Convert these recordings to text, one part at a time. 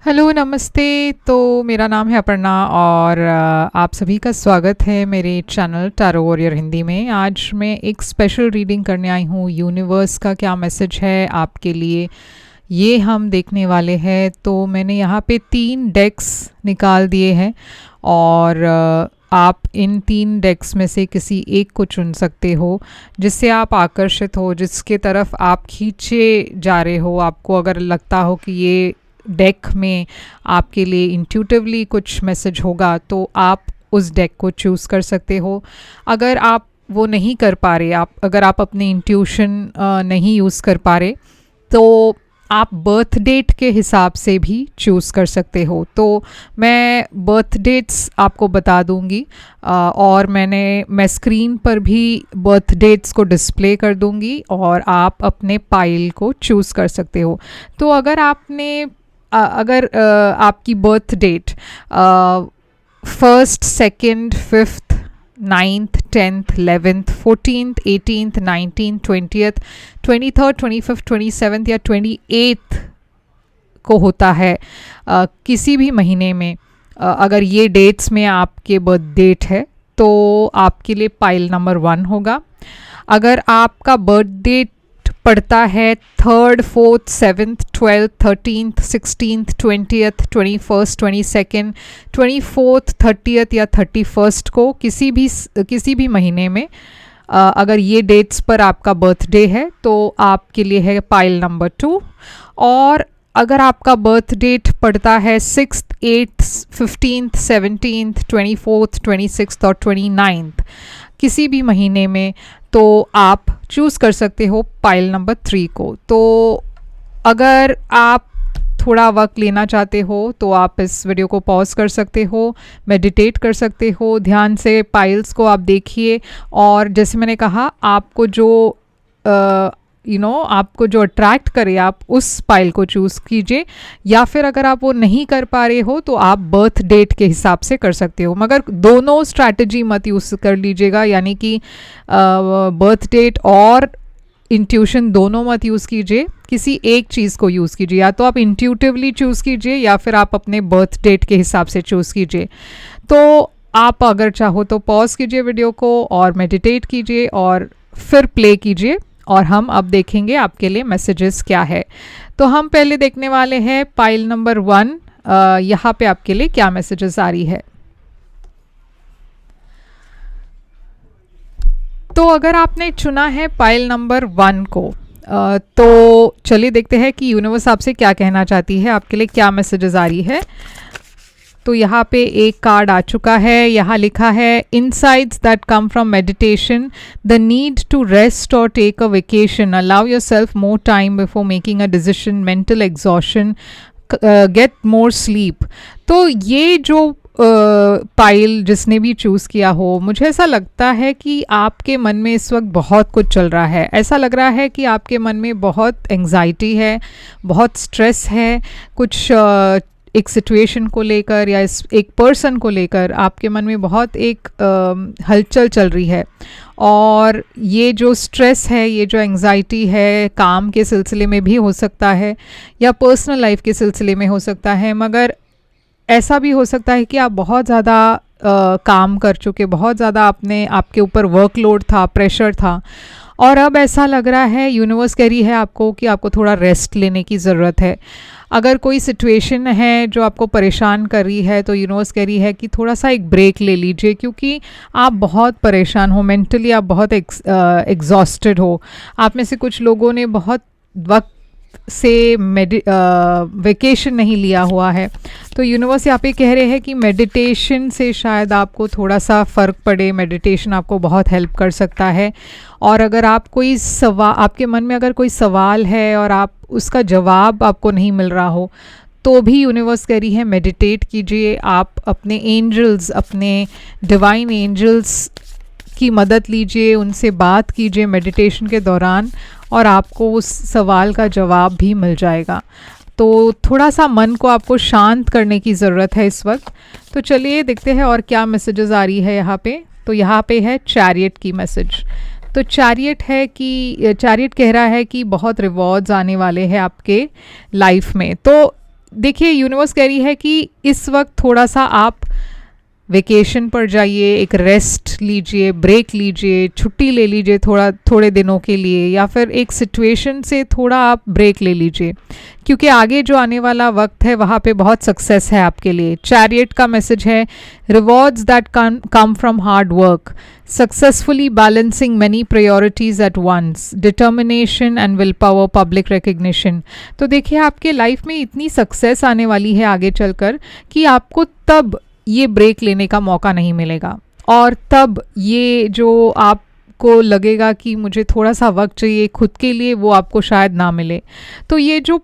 Hello नमस्ते। तो मेरा नाम है अपर्णा और आप सभी का स्वागत है मेरे चैनल टैरो वॉरियर हिंदी में। आज मैं एक स्पेशल रीडिंग करने आई हूँ। यूनिवर्स का क्या मैसेज है आपके लिए, ये हम देखने वाले हैं। तो मैंने यहाँ पे 3 डेक्स निकाल दिए हैं और आप इन 3 डेक्स में से किसी एक को चुन सकते हो जिससे आप आकर्षित हो, जिसके तरफ आप खींचे जा रहे हो। आपको अगर लगता हो कि ये डेक में आपके लिए इंट्यूटिवली कुछ मैसेज होगा तो आप उस डेक को चूज़ कर सकते हो। अगर आप वो नहीं कर पा रहे, अगर आप अपनी इंट्यूशन नहीं यूज़ कर पा रहे, तो आप बर्थ डेट के हिसाब से भी चूज़ कर सकते हो। तो मैं बर्थ डेट्स आपको बता दूंगी और मैं स्क्रीन पर भी बर्थ डेट्स को डिस्प्ले कर दूंगी और आप अपने पाइल को चूज़ कर सकते हो। तो अगर आपकी birth date 1st, 2nd, 5th, 9th, 10th, 11th, 14th, 18th, 19th, 20th, 23rd, 25th, 27th या 28th को होता है, किसी भी महीने में अगर ये डेट्स में आपके बर्थ डेट है तो आपके लिए पाइल नंबर 1 होगा। अगर आपका बर्थ डेट पड़ता है 3rd, 4th, 7th, 12th, 13th, 16th, 20th, 21st, 22nd, 24th, 30th या 31st को, किसी भी महीने में अगर ये डेट्स पर आपका बर्थडे है तो आपके लिए है पाइल नंबर 2। और अगर आपका बर्थ डेट पड़ता है 6th, 8th, 15th, 17th, 24th, 26th और 29th किसी भी महीने में, तो आप चूज़ कर सकते हो पाइल नंबर 3 को। तो अगर आप थोड़ा वक्त लेना चाहते हो तो आप इस वीडियो को पॉज कर सकते हो, मेडिटेट कर सकते हो, ध्यान से पाइल्स को आप देखिए और जैसे मैंने कहा, आपको जो अट्रैक्ट करे आप उस पाइल को चूज़ कीजिए। या फिर अगर आप वो नहीं कर पा रहे हो तो आप बर्थ डेट के हिसाब से कर सकते हो, मगर दोनों स्ट्रैटेजी मत यूज़ कर लीजिएगा, यानी कि बर्थ डेट और इंट्यूशन दोनों मत यूज़ कीजिए, किसी एक चीज़ को यूज़ कीजिए। या तो आप इंट्यूटिवली चूज़ कीजिए या फिर आप अपने बर्थ डेट के हिसाब से चूज़ कीजिए। तो आप अगर चाहो तो पॉज कीजिए वीडियो को और मेडिटेट कीजिए और फिर प्ले कीजिए और हम अब देखेंगे आपके लिए मैसेजेस क्या है। तो हम पहले देखने वाले हैं पाइल नंबर 1, यहाँ पे आपके लिए क्या मैसेजेस आ रही है। तो अगर आपने चुना है पाइल नंबर 1 को, तो चलिए देखते हैं कि यूनिवर्स आपसे क्या कहना चाहती है, आपके लिए क्या मैसेजेस आ रही है। तो यहाँ पे एक कार्ड आ चुका है, यहाँ लिखा है insights that come from meditation, the need to rest और take a vacation, allow yourself more time before making a decision, mental exhaustion, get more sleep. तो ये जो पाइल जिसने भी चूज़ किया हो, मुझे ऐसा लगता है कि आपके मन में इस वक्त बहुत कुछ चल रहा है। ऐसा लग रहा है कि आपके मन में बहुत एंग्जाइटी है, बहुत स्ट्रेस है, कुछ एक सिचुएशन को लेकर या एक पर्सन को लेकर आपके मन में बहुत एक हलचल चल रही है। और ये जो स्ट्रेस है, ये जो एंग्जाइटी है, काम के सिलसिले में भी हो सकता है या पर्सनल लाइफ के सिलसिले में हो सकता है, मगर ऐसा भी हो सकता है कि आप बहुत ज़्यादा काम कर चुके, बहुत ज़्यादा आपके ऊपर वर्कलोड था, प्रेशर था और अब ऐसा लग रहा है, यूनिवर्स कह रही है आपको कि आपको थोड़ा रेस्ट लेने की ज़रूरत है। अगर कोई सिचुएशन है जो आपको परेशान कर रही है तो यूनिवर्स कह रही है कि थोड़ा सा एक ब्रेक ले लीजिए, क्योंकि आप बहुत परेशान हो, मेंटली आप बहुत एग्जॉस्टेड हो। आप में से कुछ लोगों ने बहुत वक्त से वेकेशन नहीं लिया हुआ है। तो यूनिवर्स यहाँ पे कह रहे हैं कि मेडिटेशन से शायद आपको थोड़ा सा फ़र्क पड़े, मेडिटेशन आपको बहुत हेल्प कर सकता है। और अगर आप आपके मन में अगर कोई सवाल है और आप उसका जवाब आपको नहीं मिल रहा हो, तो भी यूनिवर्स कह रही है मेडिटेट कीजिए। आप अपने एंजल्स, अपने डिवाइन एंजल्स की मदद लीजिए, उनसे बात कीजिए मेडिटेशन के दौरान और आपको उस सवाल का जवाब भी मिल जाएगा। तो थोड़ा सा मन को आपको शांत करने की ज़रूरत है इस वक्त। तो चलिए देखते हैं और क्या मैसेजेस आ रही है यहाँ पे। तो यहाँ पे है चैरियट की मैसेज। तो चैरियट कह रहा है कि बहुत रिवॉर्ड्स आने वाले हैं आपके लाइफ में। तो देखिए यूनिवर्स कह रही है कि इस वक्त थोड़ा सा आप वेकेशन पर जाइए, एक रेस्ट लीजिए, ब्रेक लीजिए, छुट्टी ले लीजिए थोड़े दिनों के लिए, या फिर एक सिचुएशन से थोड़ा आप ब्रेक ले लीजिए, क्योंकि आगे जो आने वाला वक्त है वहाँ पे बहुत सक्सेस है आपके लिए। चैरियट का मैसेज है rewards that come from hard work, successfully balancing many priorities at once, determination and will power, public recognition. तो देखिए आपके लाइफ में इतनी सक्सेस आने वाली है आगे चलकर कि आपको तब ये ब्रेक लेने का मौका नहीं मिलेगा, और तब ये जो आपको लगेगा कि मुझे थोड़ा सा वक्त चाहिए खुद के लिए, वो आपको शायद ना मिले। तो ये जो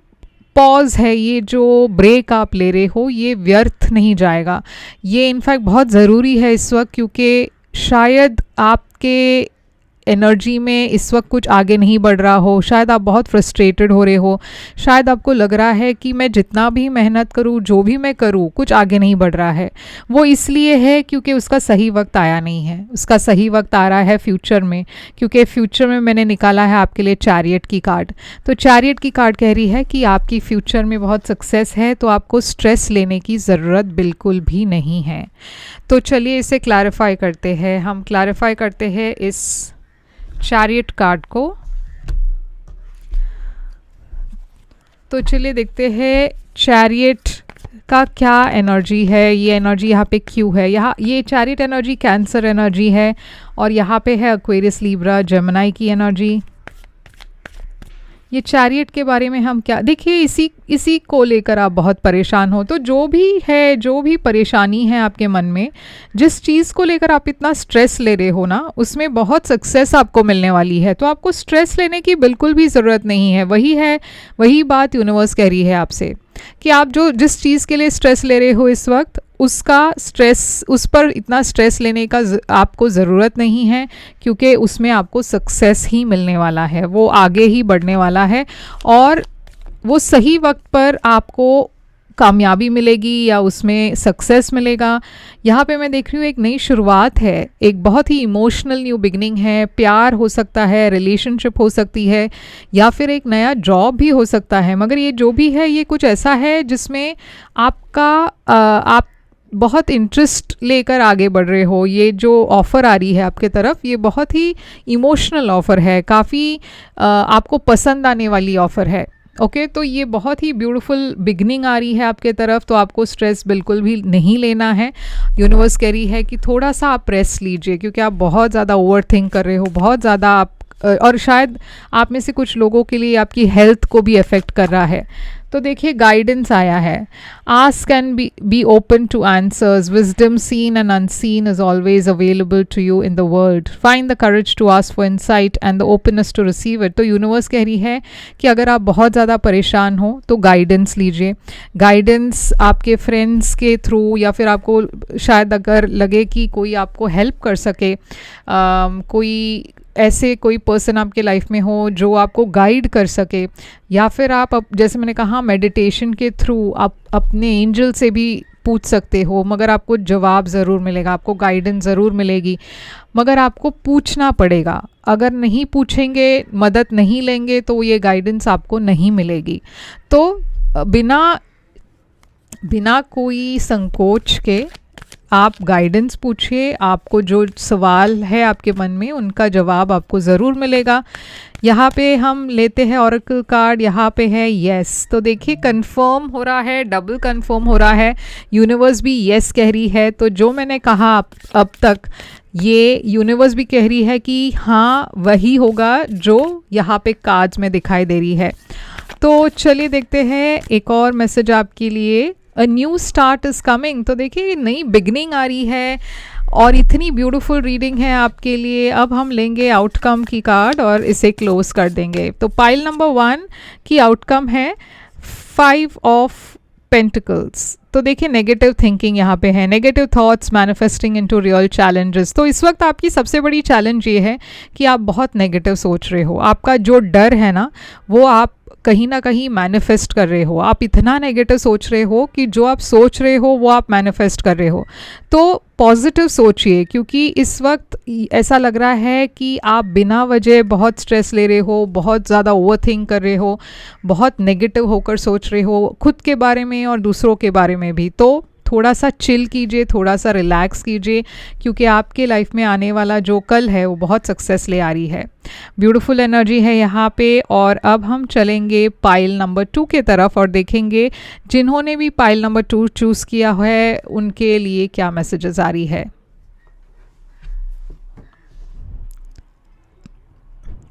पॉज है, ये जो ब्रेक आप ले रहे हो, ये व्यर्थ नहीं जाएगा, ये इनफैक्ट बहुत ज़रूरी है इस वक्त, क्योंकि शायद आपके एनर्जी में इस वक्त कुछ आगे नहीं बढ़ रहा हो, शायद आप बहुत फ्रस्ट्रेटेड हो रहे हो, शायद आपको लग रहा है कि मैं जितना भी मेहनत करूं, जो भी मैं करूं, कुछ आगे नहीं बढ़ रहा है। वो इसलिए है क्योंकि उसका सही वक्त आया नहीं है। उसका सही वक्त आ रहा है फ्यूचर में, क्योंकि फ्यूचर में मैंने निकाला है आपके लिए चैरियट की कार्ड। तो चैरियट की कार्ड कह रही है कि आपकी फ्यूचर में बहुत सक्सेस है, तो आपको स्ट्रेस लेने की ज़रूरत बिल्कुल भी नहीं है। तो चलिए इसे क्लैरिफाई करते हैं। हम क्लैरिफाई करते हैं इस चैरियट कार्ड को। तो चलिए देखते हैं चैरियट का क्या एनर्जी है, ये एनर्जी यहाँ पे क्यों है। यहाँ ये चैरियट एनर्जी कैंसर एनर्जी है, और यहाँ पे है एक्वेरियस, लिब्रा, जेमिनी की एनर्जी। ये चैरियट के बारे में हम क्या, देखिए इसी को लेकर आप बहुत परेशान हो। तो जो भी है, जो भी परेशानी है आपके मन में, जिस चीज़ को लेकर आप इतना स्ट्रेस ले रहे हो ना, उसमें बहुत सक्सेस आपको मिलने वाली है। तो आपको स्ट्रेस लेने की बिल्कुल भी ज़रूरत नहीं है। वही बात यूनिवर्स कह रही है आपसे कि आप जिस चीज़ के लिए स्ट्रेस ले रहे हो इस वक्त, उस पर इतना स्ट्रेस लेने का आपको ज़रूरत नहीं है, क्योंकि उसमें आपको सक्सेस ही मिलने वाला है, वो आगे ही बढ़ने वाला है, और वो सही वक्त पर आपको कामयाबी मिलेगी या उसमें सक्सेस मिलेगा। यहाँ पे मैं देख रही हूँ एक नई शुरुआत है, एक बहुत ही इमोशनल न्यू बिगनिंग है। प्यार हो सकता है, रिलेशनशिप हो सकती है, या फिर एक नया जॉब भी हो सकता है। मगर ये जो भी है, ये कुछ ऐसा है जिसमें आप बहुत इंटरेस्ट लेकर आगे बढ़ रहे हो। ये जो ऑफ़र आ रही है आपके तरफ, ये बहुत ही इमोशनल ऑफ़र है, काफ़ी आपको पसंद आने वाली ऑफ़र है। ओके, तो ये बहुत ही ब्यूटीफुल बिगनिंग आ रही है आपके तरफ। तो आपको स्ट्रेस बिल्कुल भी नहीं लेना है। यूनिवर्स कह रही है कि थोड़ा सा आप रेस्ट लीजिए, क्योंकि आप बहुत ज़्यादा ओवर थिंक कर रहे हो, बहुत ज़्यादा आप, और शायद आप में से कुछ लोगों के लिए आपकी हेल्थ को भी अफेक्ट कर रहा है। तो देखिए गाइडेंस आया है, ask and be open to answers, wisdom seen and unseen is always available to you in the world, find the courage to ask for insight and the openness to receive it. तो universe कह रही है कि अगर आप बहुत ज़्यादा परेशान हो तो गाइडेंस लीजिए। गाइडेंस आपके फ्रेंड्स के थ्रू, या फिर आपको शायद अगर लगे कि कोई आपको हेल्प कर सके, कोई पर्सन आपके लाइफ में हो जो आपको गाइड कर सके, या फिर आप जैसे मैंने कहा मेडिटेशन के थ्रू आप अपने एंजल से भी पूछ सकते हो। मगर आपको जवाब ज़रूर मिलेगा, आपको गाइडेंस ज़रूर मिलेगी, मगर आपको पूछना पड़ेगा। अगर नहीं पूछेंगे, मदद नहीं लेंगे, तो ये गाइडेंस आपको नहीं मिलेगी। तो बिना कोई संकोच के आप गाइडेंस पूछिए। आपको जो सवाल है आपके मन में, उनका जवाब आपको ज़रूर मिलेगा। यहाँ पे हम लेते हैं ऑरेकल कार्ड, यहाँ पे है यस। तो देखिए कंफर्म हो रहा है, डबल कंफर्म हो रहा है। यूनिवर्स भी यस कह रही है। तो जो मैंने कहा अब तक, ये यूनिवर्स भी कह रही है कि हाँ वही होगा जो यहाँ पे कार्ड्स में दिखाई दे रही है। तो चलिए देखते हैं एक और मैसेज आपके लिए। A new start is coming. तो देखिए नई बिगनिंग आ रही है, और इतनी ब्यूटीफुल रीडिंग है आपके लिए। अब हम लेंगे आउटकम की कार्ड और इसे क्लोज कर देंगे। तो पाइल नंबर 1 की आउटकम है 5 ऑफ पेंटिकल्स। तो देखिए नेगेटिव थिंकिंग यहाँ पे है, negative thoughts manifesting into real challenges. तो इस वक्त आपकी सबसे बड़ी चैलेंज ये है कि आप बहुत नेगेटिव सोच रहे हो। आपका जो डर है ना, वो आप कहीं ना कहीं मैनिफेस्ट कर रहे हो, आप इतना नेगेटिव सोच रहे हो कि जो आप सोच रहे हो वो आप मैनिफेस्ट कर रहे हो। तो पॉजिटिव सोचिए, क्योंकि इस वक्त ऐसा लग रहा है कि आप बिना वजह बहुत स्ट्रेस ले रहे हो, बहुत ज़्यादा ओवरथिंक कर रहे हो, बहुत नेगेटिव होकर सोच रहे हो खुद के बारे में और दूसरों के बारे में भी। तो थोड़ा सा चिल कीजिए, थोड़ा सा रिलैक्स कीजिए, क्योंकि आपके लाइफ में आने वाला जो कल है वो बहुत सक्सेस ले आ रही है। ब्यूटीफुल एनर्जी है यहाँ पे। और अब हम चलेंगे पाइल नंबर 2 के तरफ और देखेंगे जिन्होंने भी पाइल नंबर 2 चूज़ किया है उनके लिए क्या मैसेजेस आ रही है।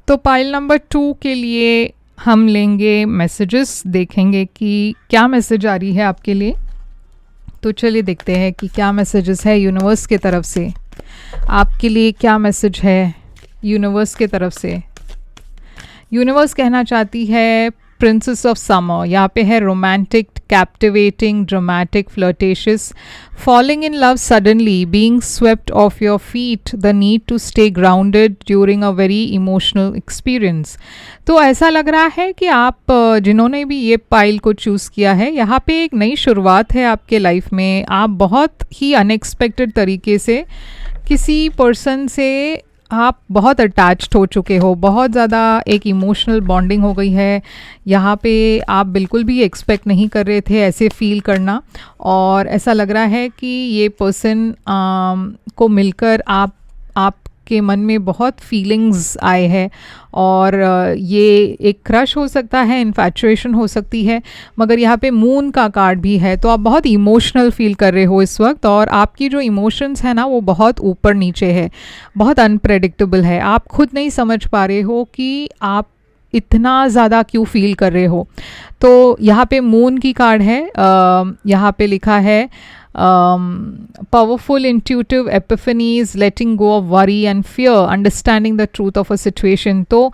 तो पाइल नंबर 2 के लिए हम लेंगे मैसेजेस, देखेंगे कि क्या मैसेज आ रही है आपके लिए। तो चलिए देखते हैं कि क्या मैसेजेस है यूनिवर्स के तरफ से, आपके लिए क्या मैसेज है यूनिवर्स के तरफ से। यूनिवर्स कहना चाहती है प्रिंसेस ऑफ समर, यहाँ पे है romantic, captivating, dramatic, flirtatious, falling in love suddenly, being swept off your feet, the need to stay grounded during a very emotional experience. तो ऐसा लग रहा है कि आप जिन्होंने भी ये पाइल को चूज़ किया है, यहाँ पे एक नई शुरुआत है आपके लाइफ में। आप बहुत ही अनएक्सपेक्टेड तरीके से किसी पर्सन से आप बहुत अटैच्ड हो चुके हो, बहुत ज़्यादा एक इमोशनल बॉन्डिंग हो गई है। यहाँ पे आप बिल्कुल भी एक्सपेक्ट नहीं कर रहे थे ऐसे फील करना, और ऐसा लग रहा है कि ये पर्सन को मिलकर आपके मन में बहुत फीलिंग्स आए हैं, और ये एक क्रश हो सकता है, इन्फैचुएशन हो सकती है, मगर यहाँ पे मून का कार्ड भी है। तो आप बहुत इमोशनल फील कर रहे हो इस वक्त, और आपकी जो इमोशंस है ना वो बहुत ऊपर नीचे है, बहुत अनप्रेडिक्टेबल है। आप खुद नहीं समझ पा रहे हो कि आप इतना ज़्यादा क्यों फील कर रहे हो। तो यहाँ पे मून की कार्ड है, यहाँ पे लिखा है powerful intuitive epiphanies, letting go of worry and fear, understanding the truth of a situation। तो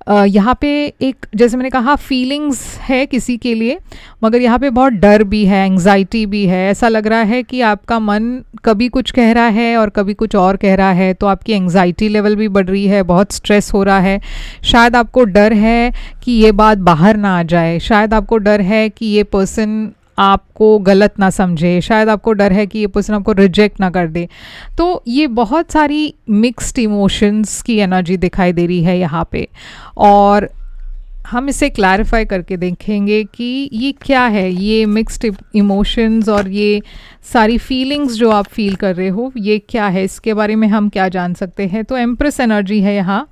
यहाँ पे एक, जैसे मैंने कहा, फीलिंग्स है किसी के लिए, मगर यहाँ पे बहुत डर भी है, एंग्जाइटी भी है। ऐसा लग रहा है कि आपका मन कभी कुछ कह रहा है और कभी कुछ और कह रहा है, तो आपकी एंग्जाइटी लेवल भी बढ़ रही है, बहुत स्ट्रेस हो रहा है। शायद आपको डर है कि ये बात बाहर ना आ जाए, शायद आपको डर है कि ये पर्सन आपको गलत ना समझे, शायद आपको डर है कि ये पर्सन आपको रिजेक्ट ना कर दे। तो ये बहुत सारी मिक्स्ड इमोशंस की एनर्जी दिखाई दे रही है यहाँ पे, और हम इसे क्लैरिफाई करके देखेंगे कि ये क्या है, ये मिक्स्ड इमोशंस और ये सारी फीलिंग्स जो आप फील कर रहे हो ये क्या है, इसके बारे में हम क्या जान सकते हैं। तो एम्प्रेस एनर्जी है यहाँ।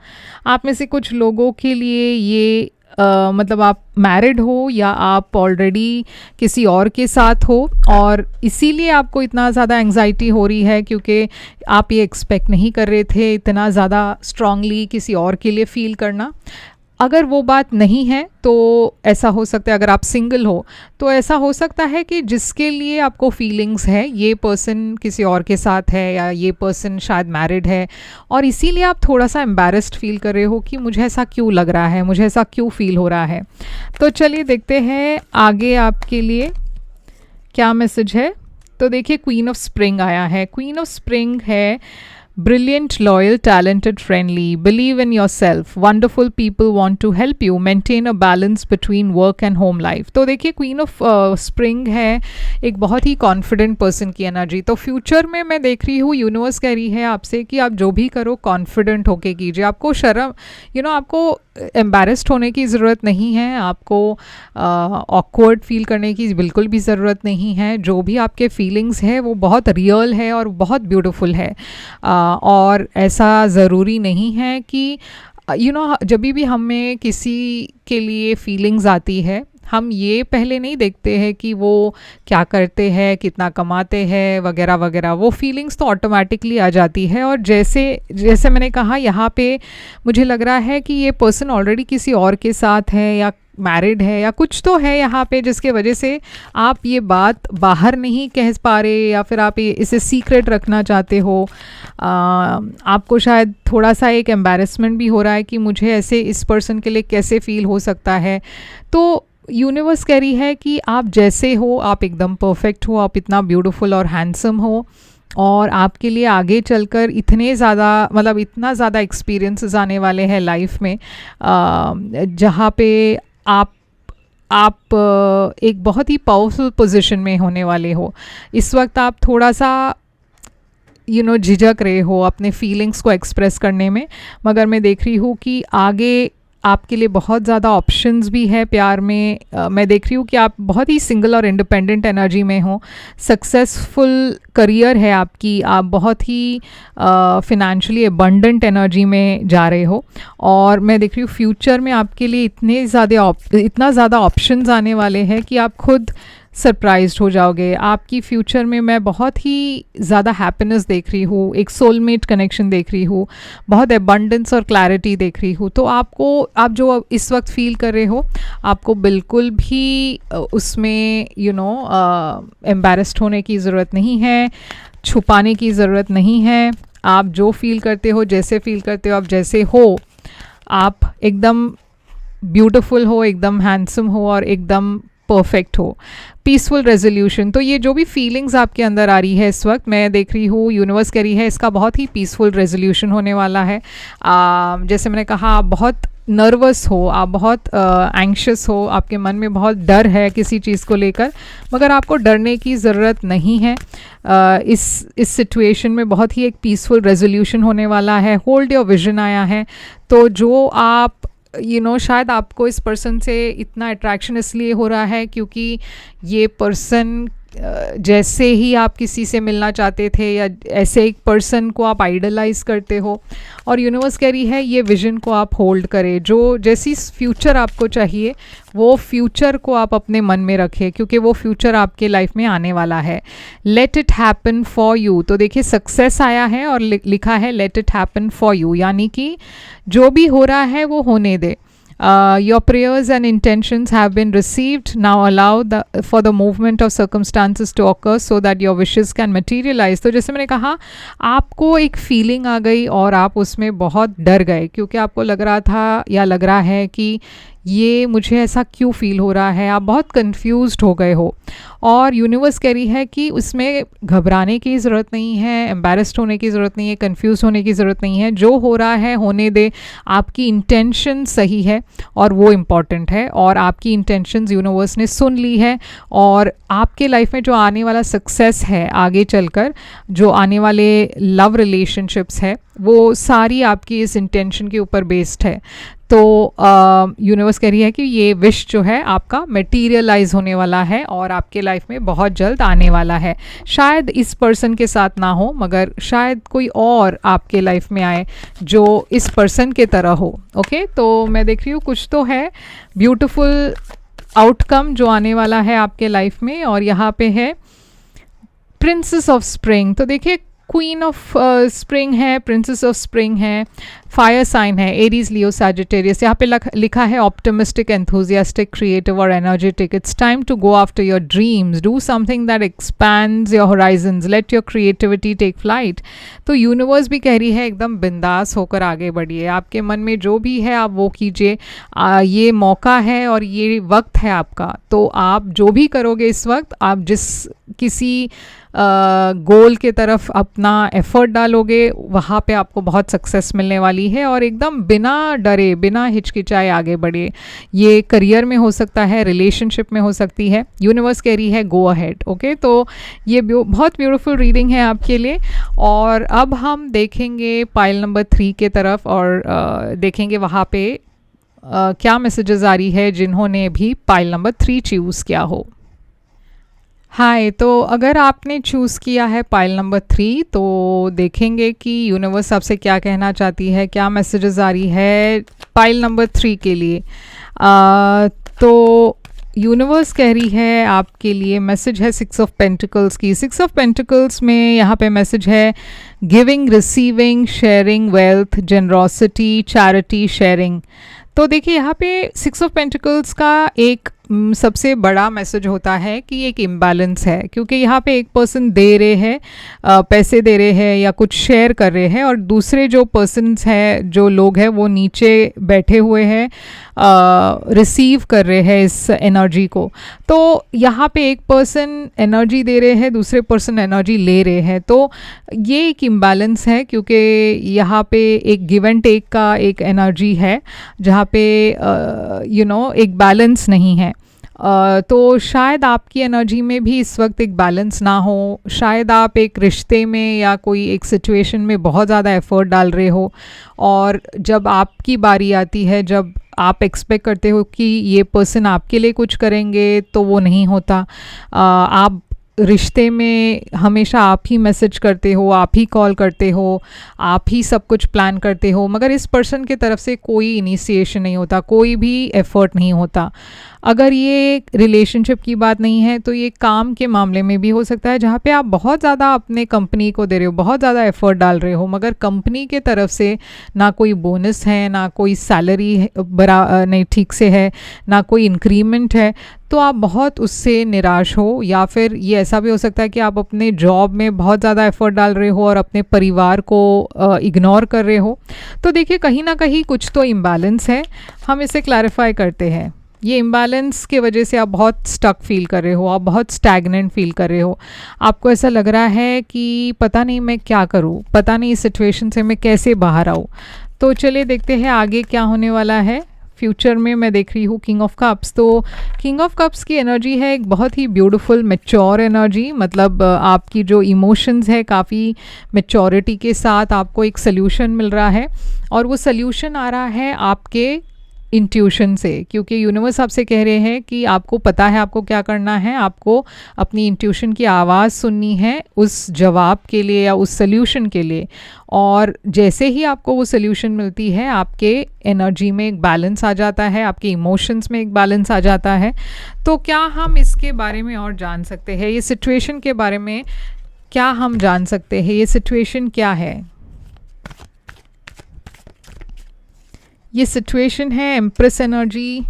आप में से कुछ लोगों के लिए ये मतलब आप मैरिड हो या आप ऑलरेडी किसी और के साथ हो, और इसीलिए आपको इतना ज़्यादा एंग्जाइटी हो रही है, क्योंकि आप ये एक्सपेक्ट नहीं कर रहे थे इतना ज़्यादा स्ट्रांगली किसी और के लिए फ़ील करना। अगर वो बात नहीं है तो ऐसा हो सकता है, अगर आप सिंगल हो तो ऐसा हो सकता है कि जिसके लिए आपको फीलिंग्स है ये पर्सन किसी और के साथ है, या ये पर्सन शायद मैरिड है, और इसीलिए आप थोड़ा सा एम्बैरेस्ड फील कर रहे हो कि मुझे ऐसा क्यों लग रहा है, मुझे ऐसा क्यों फील हो रहा है। तो चलिए देखते हैं आगे आपके लिए क्या मैसेज है। तो देखिए क्वीन ऑफ स्प्रिंग आया है। क्वीन ऑफ स्प्रिंग है brilliant, loyal, talented, friendly, believe in yourself, wonderful people want to help you, maintain a balance between work and home life। तो देखिए क्वीन ऑफ स्प्रिंग है एक बहुत ही कॉन्फिडेंट पर्सन की energy. तो फ्यूचर में मैं देख रही हूँ यूनिवर्स कह रही है आपसे कि आप जो भी करो कॉन्फिडेंट होके कीजिए। आपको शर्म, आपको एम्बैरेस्ड होने की ज़रूरत नहीं है, आपको ऑकवर्ड फील करने की बिल्कुल भी ज़रूरत नहीं है। जो भी आपके फीलिंग्स है वो बहुत रियल है और बहुत ब्यूटीफुल है, और ऐसा ज़रूरी नहीं है कि जब भी हमें किसी के लिए फीलिंग्स आती है, हम ये पहले नहीं देखते हैं कि वो क्या करते हैं, कितना कमाते हैं, वगैरह वगैरह। वो फीलिंग्स तो ऑटोमेटिकली आ जाती है। और जैसे मैंने कहा, यहाँ पे मुझे लग रहा है कि ये पर्सन ऑलरेडी किसी और के साथ है या मैरिड है या कुछ तो है यहाँ पे, जिसके वजह से आप ये बात बाहर नहीं कह पा रहे, या फिर आप इसे सीक्रेट रखना चाहते हो। आपको शायद थोड़ा सा एक एम्बैरेसमेंट भी हो रहा है कि मुझे ऐसे इस पर्सन के लिए कैसे फील हो सकता है। तो यूनिवर्स कह रही है कि आप जैसे हो आप एकदम परफेक्ट हो, आप इतना ब्यूटीफुल और हैंडसम हो, और आपके लिए आगे चलकर इतना ज़्यादा एक्सपीरियंसेस आने वाले हैं लाइफ में, जहाँ पे आप आप एक बहुत ही पावरफुल पोजीशन में होने वाले हो। इस वक्त आप थोड़ा सा झिझक रहे हो अपने फीलिंग्स को एक्सप्रेस करने में, मगर मैं देख रही हूँ कि आगे आपके लिए बहुत ज़्यादा ऑप्शंस भी है प्यार में। मैं देख रही हूँ कि आप बहुत ही सिंगल और इंडिपेंडेंट एनर्जी में हो। सक्सेसफुल करियर है आपकी, आप बहुत ही फिनेंशियली अबंडेंट एनर्जी में जा रहे हो। और मैं देख रही हूँ फ्यूचर में आपके लिए इतना ज़्यादा ऑप्शंस आने वाले हैं कि आप खुद सरप्राइज्ड हो जाओगे। आपकी फ्यूचर में मैं बहुत ही ज़्यादा हैप्पीनेस देख रही हूँ, एक सोलमेट कनेक्शन देख रही हूँ, बहुत एबंडेंस और क्लैरिटी देख रही हूँ। तो आप जो इस वक्त फील कर रहे हो, आपको बिल्कुल भी उसमें एम्बैरेस्ड होने की ज़रूरत नहीं है, छुपाने की ज़रूरत नहीं है। आप जो फील करते हो, जैसे फील करते हो, आप जैसे हो, आप एकदम ब्यूटीफुल हो, एकदम हैंडसम हो और एकदम परफेक्ट हो। पीसफुल रेजोल्यूशन, तो ये जो भी फीलिंग्स आपके अंदर आ रही है इस वक्त, मैं देख रही हूँ यूनिवर्स कह रही है इसका बहुत ही पीसफुल रेजोल्यूशन होने वाला है। जैसे मैंने कहा, आप बहुत नर्वस हो, आप बहुत एंग्शियस हो, आपके मन में बहुत डर है किसी चीज़ को लेकर, मगर आपको डरने की ज़रूरत नहीं है। इस सिचुएशन में बहुत ही एक पीसफुल रेजोल्यूशन होने वाला है। होल्ड योर विजन आया है। तो जो आप शायद आपको इस पर्सन से इतना अट्रैक्शन इसलिए हो रहा है क्योंकि ये पर्सन जैसे ही आप किसी से मिलना चाहते थे या ऐसे एक पर्सन को आप आइडलाइज करते हो, और यूनिवर्स कह रही है ये विजन को आप होल्ड करें। जो जैसी फ्यूचर आपको चाहिए वो फ्यूचर को आप अपने मन में रखें, क्योंकि वो फ्यूचर आपके लाइफ में आने वाला है। Let it happen for you. तो देखिए सक्सेस आया है और लिखा है let it happen for you, यानी कि जो भी हो रहा है वो होने दे। Your prayers and intentions have been received. Now allow for the movement of circumstances to occur so that your wishes can materialize. तो जैसे मैंने कहा, आपको एक फीलिंग आ गई और आप उसमें बहुत डर गए, क्योंकि आपको लग रहा था या लग रहा है कि ये मुझे ऐसा क्यों फील हो रहा है। आप बहुत कंफ्यूज्ड हो गए हो और यूनिवर्स कह रही है कि उसमें घबराने की ज़रूरत नहीं है, एम्बैरेस्ड होने की ज़रूरत नहीं है, कंफ्यूज होने की ज़रूरत नहीं है। जो हो रहा है होने दे। आपकी इंटेंशन सही है और वो इम्पॉर्टेंट है, और आपकी इंटेंशंस यूनिवर्स ने सुन ली है। और आपके लाइफ में जो आने वाला सक्सेस है आगे चलकर, जो आने वाले लव रिलेशनशिप्स है, वो सारी आपकी इस इंटेंशन के ऊपर बेस्ड है। तो यूनिवर्स कह रही है कि ये विश जो है आपका मटेरियलाइज होने वाला है और आपके लाइफ में बहुत जल्द आने वाला है। शायद इस पर्सन के साथ ना हो, मगर शायद कोई और आपके लाइफ में आए जो इस पर्सन के तरह हो। ओके, तो मैं देख रही हूँ कुछ तो है ब्यूटीफुल आउटकम जो आने वाला है आपके लाइफ में। और यहाँ पे है प्रिंसेस ऑफ स्प्रिंग। तो देखिए क्वीन ऑफ स्प्रिंग है, प्रिंसेस ऑफ स्प्रिंग है, फायर साइन है, एरीज, लियो, सैजिटेरियस। यहाँ पे लिखा है ऑप्टिमिस्टिक, एंथुजियास्टिक, क्रिएटिव और energetic. It's time to go after your dreams, do something that expands your horizons, let your creativity take flight. तो universe भी कह रही है एकदम बिंदास होकर आगे बढ़िए। आपके मन में जो भी है आप वो कीजिए। ये मौका है और ये वक्त है आपका। तो आप जो भी करोगे इस वक्त, आप जिस किसी गोल के तरफ अपना एफर्ट डालोगे, वहाँ पे आपको बहुत सक्सेस मिलने वाली है। और एकदम बिना डरे, बिना हिचकिचाए आगे बढ़े। ये करियर में हो सकता है, रिलेशनशिप में हो सकती है। यूनिवर्स कह रही है गो अहेड। ओके, तो ये बहुत ब्यूटीफुल रीडिंग है आपके लिए। और अब हम देखेंगे पाइल नंबर 3 के तरफ और देखेंगे वहाँ पे क्या मैसेजेस आ रही है जिन्होंने भी पाइल नंबर 3 चूज़ किया हो। हाय, तो अगर आपने चूज़ किया है पाइल नंबर 3, तो देखेंगे कि यूनिवर्स आपसे क्या कहना चाहती है, क्या मैसेजेस आ रही है पाइल नंबर 3 के लिए। तो यूनिवर्स कह रही है आपके लिए मैसेज है 6 ऑफ पेंटिकल्स की। 6 ऑफ पेंटिकल्स में यहाँ पे मैसेज है giving, receiving, sharing, wealth, generosity, charity, sharing. तो देखिए यहाँ पे 6 ऑफ पेंटिकल्स का एक सबसे बड़ा मैसेज होता है कि एक इम्बैलेंस है, क्योंकि यहाँ पे एक पर्सन दे रहे हैं, पैसे दे रहे हैं या कुछ शेयर कर रहे हैं, और दूसरे जो पर्सन्स हैं, जो लोग हैं, वो नीचे बैठे हुए हैं, रिसीव कर रहे हैं इस एनर्जी को। तो यहाँ पे एक पर्सन एनर्जी दे रहे हैं, दूसरे पर्सन एनर्जी ले रहे हैं। तो ये एक इम्बैलेंस है, क्योंकि यहाँ पे एक गिव एंड टेक का एक एनर्जी है, जहाँ पे एक बैलेंस नहीं है। तो शायद आपकी एनर्जी में भी इस वक्त एक बैलेंस ना हो, शायद आप एक रिश्ते में या कोई एक सिचुएशन में बहुत ज़्यादा एफर्ट डाल रहे हो, और जब आपकी बारी आती है, जब आप एक्सपेक्ट करते हो कि ये पर्सन आपके लिए कुछ करेंगे, तो वो नहीं होता। आप रिश्ते में हमेशा आप ही मैसेज करते हो, आप ही कॉल करते हो, आप ही सब कुछ प्लान करते हो, मगर इस पर्सन की तरफ से कोई इनिशिएशन नहीं होता, कोई भी एफर्ट नहीं होता। अगर ये रिलेशनशिप की बात नहीं है तो ये काम के मामले में भी हो सकता है, जहाँ पे आप बहुत ज़्यादा अपने कंपनी को दे रहे हो, बहुत ज़्यादा एफर्ट डाल रहे हो, मगर कंपनी के तरफ से ना कोई बोनस है, ना कोई सैलरी बरा नहीं ठीक से है, ना कोई इंक्रीमेंट है, तो आप बहुत उससे निराश हो। या फिर ये ऐसा भी हो सकता है कि आप अपने जॉब में बहुत ज़्यादा एफर्ट डाल रहे हो और अपने परिवार को इग्नोर कर रहे हो। तो देखिए, कहीं ना कहीं कुछ तो इम्बैलेंस है, हम इसे क्लैरिफाई करते हैं। ये इम्बैलेंस की वजह से आप बहुत स्टक फील कर रहे हो, आप बहुत स्टैग्नेंट फील कर रहे हो, आपको ऐसा लग रहा है कि पता नहीं मैं क्या करूँ, पता नहीं इस सिचुएशन से मैं कैसे बाहर आऊँ। तो चलिए देखते हैं आगे क्या होने वाला है। फ्यूचर में मैं देख रही हूँ किंग ऑफ कप्स। तो किंग ऑफ कप्स की एनर्जी है एक बहुत ही ब्यूटीफुल मैच्योर एनर्जी, मतलब आपकी जो इमोशंस है काफ़ी मैच्योरिटी के साथ आपको एक सल्यूशन मिल रहा है, और वो सल्यूशन आ रहा है आपके इंट्यूशन से, क्योंकि यूनिवर्स आपसे कह रहे हैं कि आपको पता है आपको क्या करना है, आपको अपनी इंट्यूशन की आवाज़ सुननी है उस जवाब के लिए या उस सल्यूशन के लिए। और जैसे ही आपको वो सल्यूशन मिलती है, आपके एनर्जी में एक बैलेंस आ जाता है, आपके इमोशंस में एक बैलेंस आ जाता है। तो क्या हम इसके बारे में और जान सकते हैं, ये सिचुएशन के बारे में क्या हम जान सकते हैं, ये सिचुएशन क्या है? ये सिचुएशन है एम्प्रेस एनर्जी।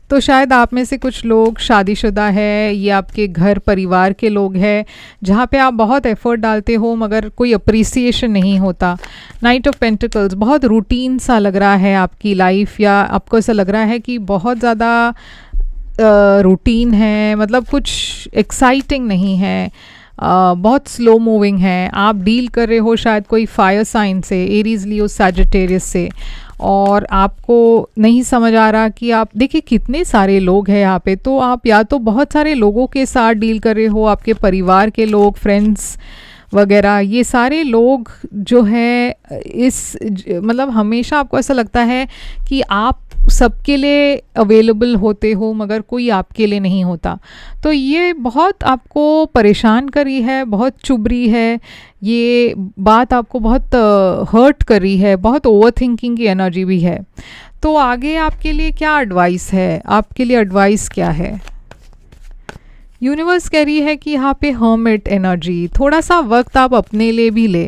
तो शायद आप में से कुछ लोग शादीशुदा है, ये आपके घर परिवार के लोग हैं, जहाँ पे आप बहुत एफर्ट डालते हो मगर कोई अप्रिसिएशन नहीं होता। नाइट ऑफ पेंटिकल्स, बहुत रूटीन सा लग रहा है आपकी लाइफ, या आपको ऐसा लग रहा है कि बहुत ज़्यादा रूटीन है, मतलब कुछ एक्साइटिंग नहीं है, बहुत स्लो मूविंग है। आप डील कर रहे हो शायद कोई फायर साइन से, एरीज, लियो, सैजिटेरियस से, और आपको नहीं समझ आ रहा कि आप देखिए कितने सारे लोग हैं यहाँ पे। तो आप या तो बहुत सारे लोगों के साथ डील कर रहे हो, आपके परिवार के लोग, फ्रेंड्स वगैरह, ये सारे लोग जो है मतलब हमेशा आपको ऐसा लगता है कि आप सबके लिए अवेलेबल होते हो मगर कोई आपके लिए नहीं होता। तो ये बहुत आपको परेशान करी है, बहुत चुभ रही है, ये बात आपको बहुत हर्ट कर रही है, बहुत ओवर थिंकिंग की एनर्जी भी है। तो आगे आपके लिए क्या एडवाइस है, आपके लिए एडवाइस क्या है? यूनिवर्स कह रही है कि यहाँ पे हर्मिट एनर्जी, थोड़ा सा वक्त आप अपने लिए भी ले,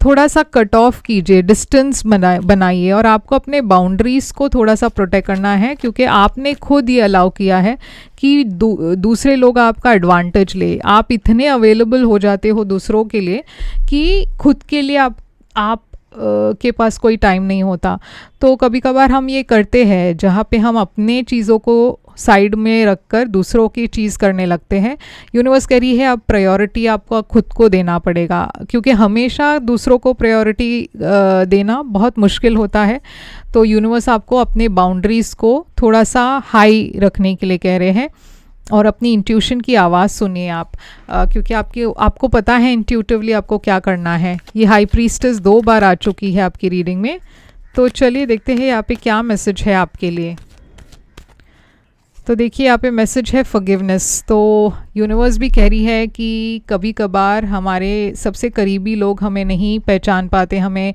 थोड़ा सा कट ऑफ कीजिए, डिस्टेंस बनाइए, और आपको अपने बाउंड्रीज़ को थोड़ा सा प्रोटेक्ट करना है, क्योंकि आपने खुद ये अलाउ किया है कि दूसरे लोग आपका एडवांटेज ले। आप इतने अवेलेबल हो जाते हो दूसरों के लिए कि खुद के लिए आप के पास कोई टाइम नहीं होता। तो कभी कभार हम ये करते हैं जहाँ पे हम अपने चीज़ों को साइड में रखकर दूसरों की चीज़ करने लगते हैं। यूनिवर्स कह रही है अब प्रायोरिटी आपको खुद को देना पड़ेगा, क्योंकि हमेशा दूसरों को प्रायोरिटी देना बहुत मुश्किल होता है। तो यूनिवर्स आपको अपने बाउंड्रीज़ को थोड़ा सा हाई रखने के लिए कह रहे हैं, और अपनी इंट्यूशन की आवाज़ सुनिए आप, क्योंकि आपको पता है इंट्यूटिवली आपको क्या करना है। ये हाई प्रीस्टेस 2 बार आ चुकी है आपकी रीडिंग में। तो चलिए देखते हैं यहाँ पे क्या मैसेज है आपके लिए। तो देखिए यहाँ पे मैसेज है फॉरगिवनेस। तो यूनिवर्स भी कह रही है कि कभी कभार हमारे सबसे करीबी लोग हमें नहीं पहचान पाते, हमें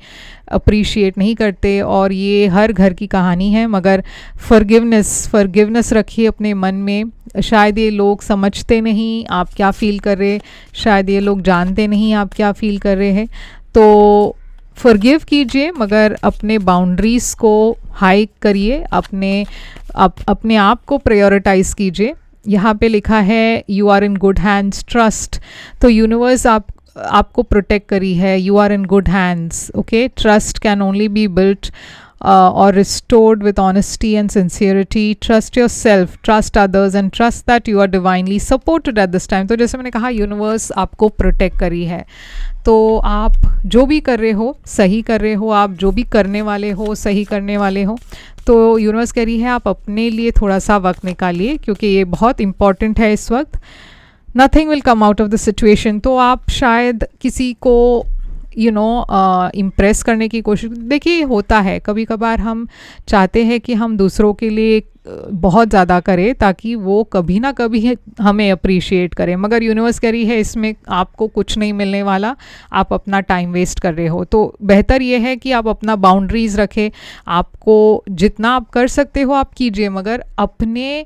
अप्रिशिएट नहीं करते, और ये हर घर की कहानी है। मगर फॉरगिवनेस रखिए अपने मन में। शायद ये लोग समझते नहीं आप क्या फ़ील कर रहे, शायद ये लोग जानते नहीं आप क्या फ़ील कर रहे हैं। तो फॉरगिव कीजिए, मगर अपने बाउंड्रीज़ को हाई करिए, अपने आप को प्रायोरिटाइज़ कीजिए। यहाँ पे लिखा है you are in good hands, trust. तो यूनिवर्स आपको प्रोटेक्ट करी है, you are in good hands, okay. Trust can only be built or restored with honesty and sincerity. Trust yourself, trust others and trust that you are divinely supported at this time. तो जैसे मैंने कहा universe आपको protect करी है, तो आप जो भी कर रहे हो सही कर रहे हो, आप जो भी करने वाले हो सही करने वाले हो. तो यूनिवर्स कह रही है आप अपने लिए थोड़ा सा वक्त निकालिए, क्योंकि ये बहुत इम्पॉर्टेंट है इस वक्त. Nothing will come out of the situation. तो आप शायद किसी को इम्प्रेस करने की कोशिश, देखिए होता है कभी कभार हम चाहते हैं कि हम दूसरों के लिए बहुत ज़्यादा करें ताकि वो कभी ना कभी हमें अप्रिशिएट करें, मगर यूनिवर्स कह रही है इसमें आपको कुछ नहीं मिलने वाला, आप अपना टाइम वेस्ट कर रहे हो. तो बेहतर ये है कि आप अपना बाउंड्रीज़ रखें, आपको जितना आप कर सकते हो आप कीजिए, मगर अपने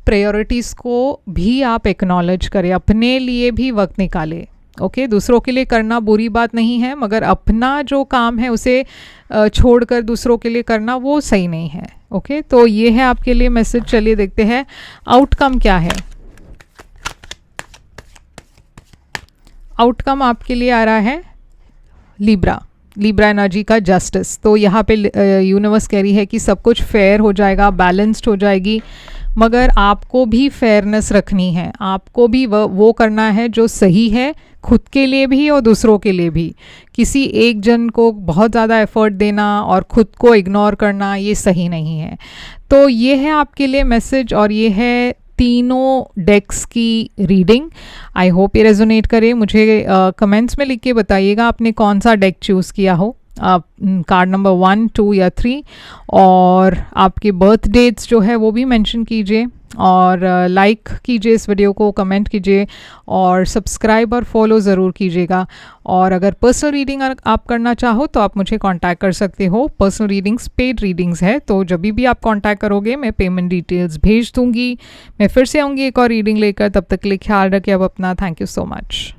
प्रायोरिटीज़ को भी आप एक्नॉलेज करें, अपने लिए भी वक्त निकालें. ओके, दूसरों के लिए करना बुरी बात नहीं है, मगर अपना जो काम है उसे छोड़कर दूसरों के लिए करना वो सही नहीं है. ओके, तो ये है आपके लिए मैसेज. चलिए देखते हैं आउटकम क्या है. आउटकम आपके लिए आ रहा है लिब्रा एनर्जी का जस्टिस. तो यहाँ पे यूनिवर्स कह रही है कि सब कुछ फेयर हो जाएगा, बैलेंस्ड हो जाएगी, मगर आपको भी फेयरनेस रखनी है, आपको भी वो करना है जो सही है, खुद के लिए भी और दूसरों के लिए भी. किसी एक जन को बहुत ज़्यादा एफर्ट देना और खुद को इग्नोर करना ये सही नहीं है. तो ये है आपके लिए मैसेज और ये है तीनों डेक्स की रीडिंग. आई होप ये रेजोनेट करे. मुझे कमेंट्स में लिख के बताइएगा आपने कौन सा डेक चूज़ किया हो, कार्ड नंबर 1, 2 या 3, और आपके बर्थ डेट्स जो है वो भी मेंशन कीजिए, और लाइक कीजिए इस वीडियो को, कमेंट कीजिए और सब्सक्राइब और फॉलो ज़रूर कीजिएगा. और अगर पर्सनल रीडिंग आप करना चाहो तो आप मुझे कांटेक्ट कर सकते हो. पर्सनल रीडिंग्स पेड रीडिंग्स है, तो जब भी आप कांटेक्ट करोगे मैं पेमेंट डिटेल्स भेज दूँगी. मैं फिर से आऊँगी एक और रीडिंग लेकर. तब तक के लिए ख्याल रखिए आप अपना. Thank you so much.